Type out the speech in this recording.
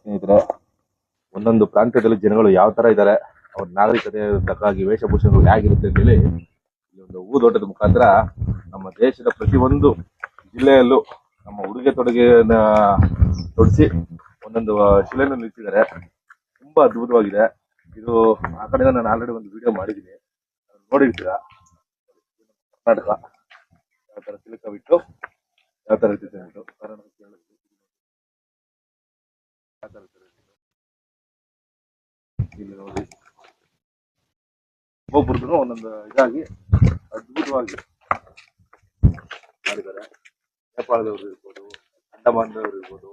ಸ್ನೇಹಿತರೆ, ಒಂದೊಂದು ಪ್ರಾಂತ್ಯದಲ್ಲಿ ಜನಗಳು ಯಾವ ತರ ಇದ್ದಾರೆ, ಅವ್ರ ನಾಗರಿಕತೆ ತಕ್ಕಾಗಿ ವೇಷಭೂಷಣಗಳು ಹೇಗಿರುತ್ತೆ ಅಂತ ಹೇಳಿ ಈ ಒಂದು ಹೂದೋಟದ ಮುಖಾಂತರ ನಮ್ಮ ದೇಶದ ಪ್ರತಿಯೊಂದು ಜಿಲ್ಲೆಯಲ್ಲೂ ನಮ್ಮ ಉಡುಗೆ ತೊಡುಗೆಯನ್ನ ತೊಡಿಸಿ ಒಂದೊಂದು ಶಿಲೆಯನ್ನು ನಿಲ್ಲಿಸಿದ್ದಾರೆ. ತುಂಬಾ ಅದ್ಭುತವಾಗಿದೆ ಇದು. ಆ ಕಡೆ ನಾನು ಆಲ್ರೆಡಿ ಒಂದು ವಿಡಿಯೋ ಮಾಡಿದ್ದೀನಿ, ನೋಡಿರ್ತೀರಾ. ಕರ್ನಾಟಕ ಯಾವ ತರ ತಿಲಕ ಬಿಟ್ಟು ಯಾವ ತರ ಇರ್ತಿದೆ ಅಂತ ಕರ್ನಾಟಕ ಇಲ್ಲಿ ನೋಡಿ, ಒಬ್ಬೊಬ್ರದ್ದು ಒಂದೊಂದು ಇದಾಗಿ ಅದ್ಭುತವಾಗಿ ಮಾಡಿದ್ದಾರೆ. ನೇಪಾಳದವರು ಇರ್ಬೋದು, ಅಂಡಮಾನದವರು ಇರ್ಬೋದು,